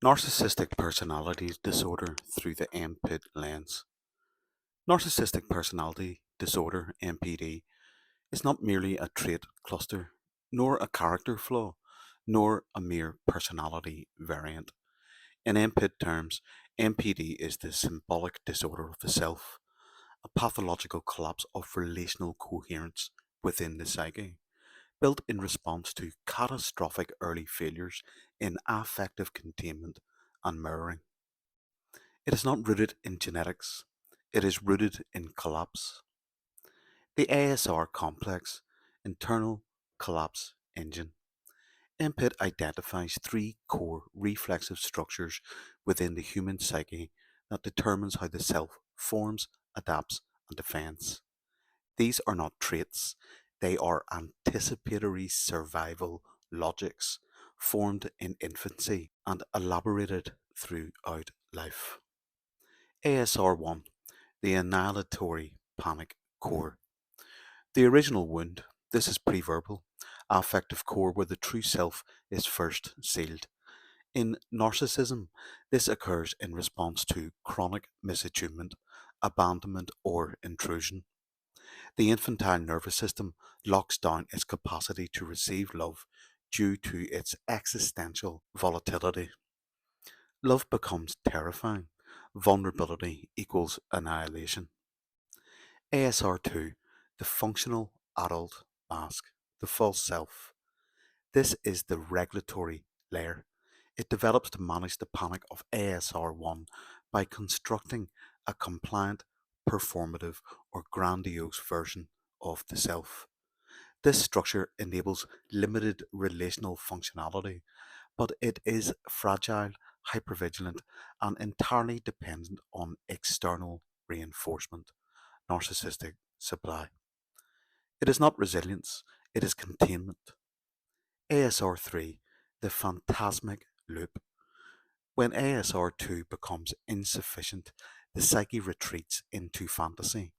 Narcissistic personality disorder through the MPIT lens. Narcissistic personality disorder (MPD) is not merely a trait cluster, nor a character flaw, nor a mere personality variant. In MPIT terms, MPD is the symbolic disorder of the self, a pathological collapse of relational coherence within the psyche, built in response to catastrophic early failures in affective containment and mirroring. It is not rooted in genetics, it is rooted in collapse. The ASR complex, internal collapse engine. MPIT identifies three core reflexive structures within the human psyche that determines how the self forms, adapts, and defends. These are not traits, they are anticipatory survival logics formed in infancy and elaborated throughout life. ASR1, the annihilatory panic core. The original wound, this is preverbal, affective core where the true self is first sealed. In narcissism, this occurs in response to chronic misattunement, abandonment, or intrusion. The infantile nervous system locks down its capacity to receive love due to its existential volatility. Love becomes terrifying. Vulnerability equals annihilation. ASR2, the functional adult mask, the false self. This is the regulatory layer. It develops to manage the panic of ASR1 by constructing a compliant, performative, or grandiose version of the self. This structure enables limited relational functionality, but it is fragile, hypervigilant, and entirely dependent on external reinforcement, narcissistic supply. It is not resilience, it is containment. ASR3, the phantasmic loop. When ASR2 becomes insufficient, the psyche retreats into fantasy.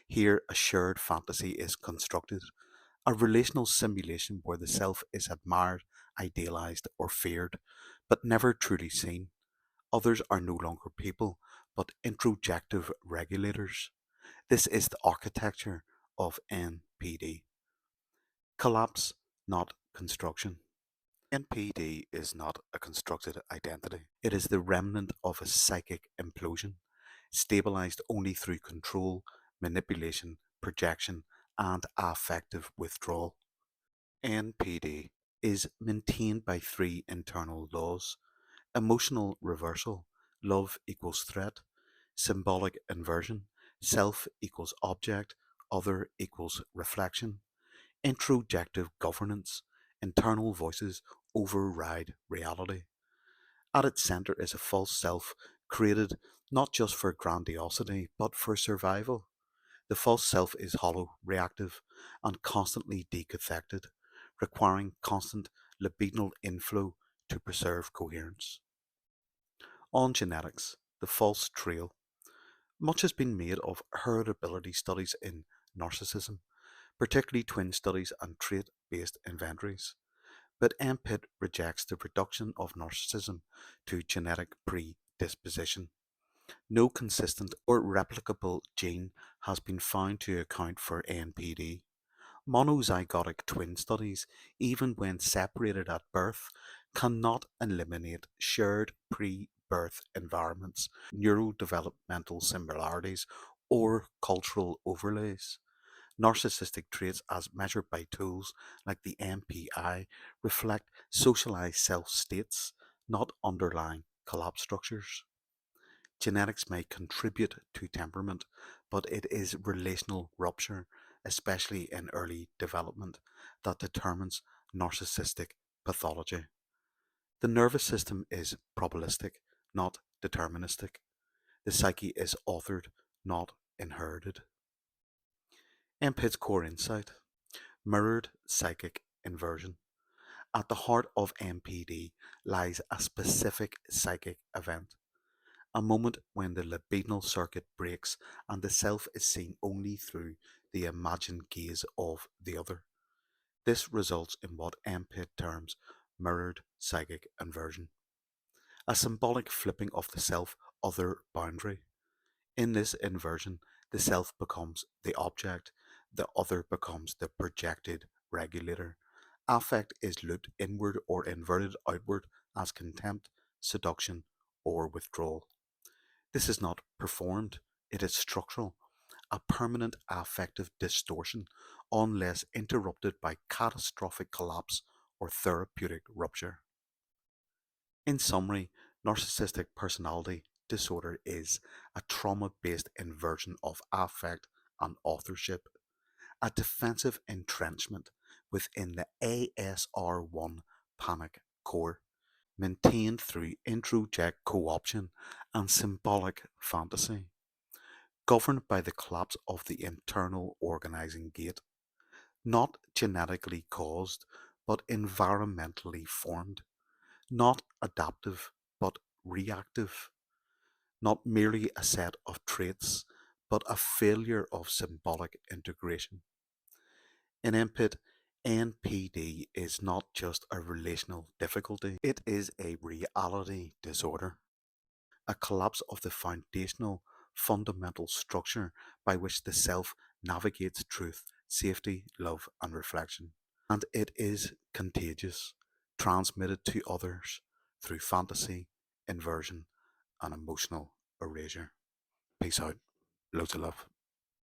Here, a shared fantasy is constructed, a relational simulation where the self is admired, idealized, or feared, but never truly seen. Others are no longer people, but introjective regulators. This is the architecture of NPD. Collapse, not construction. NPD is not a constructed identity. It is the remnant of a psychic implosion, stabilized only through control, manipulation, projection, and affective withdrawal. NPD is maintained by three internal laws: emotional reversal, love equals threat; symbolic inversion, self equals object, other equals reflection; introjective governance, internal voices override reality. At its center is a false self created not just for grandiosity but for survival. The false self is hollow, reactive, and constantly decathected, requiring constant libidinal inflow to preserve coherence. On genetics, the false trail. Much has been made of heritability studies in narcissism, particularly twin studies and trait based inventories. But MPIT rejects the reduction of narcissism to genetic predisposition. No consistent or replicable gene has been found to account for NPD. Monozygotic twin studies, even when separated at birth, cannot eliminate shared pre birth environments, neurodevelopmental similarities, or cultural overlays. Narcissistic traits, as measured by tools like the MPI, reflect socialized self states, not underlying collapse structures. Genetics may contribute to temperament, but it is relational rupture, especially in early development, that determines narcissistic pathology. The nervous system is probabilistic, not deterministic. The psyche is authored, not inherited. MPIT's core insight: mirrored psychic inversion. At the heart of MPD lies a specific psychic event, a moment when the libidinal circuit breaks and the self is seen only through the imagined gaze of the other. This results in what MPIT terms mirrored psychic inversion, a symbolic flipping of the self-other boundary. In this inversion, the self becomes the object, the other becomes the projected regulator. Affect is looped inward or inverted outward as contempt, seduction, or withdrawal. This is not performed, it is structural, a permanent affective distortion unless interrupted by catastrophic collapse or therapeutic rupture. In summary, narcissistic personality disorder is a trauma based inversion of affect and authorship, a defensive entrenchment within the ASR1 panic core, maintained through introject co option and symbolic fantasy, governed by the collapse of the internal organizing gate, not genetically caused but environmentally formed, not adaptive but reactive, not merely a set of traits but a failure of symbolic integration. In MPIT, NPD is not just a relational difficulty, it is a reality disorder, a collapse of the foundational, fundamental structure by which the self navigates truth, safety, love, and reflection. And it is contagious, transmitted to others through fantasy, inversion, and emotional erasure. Peace out. Loads of love.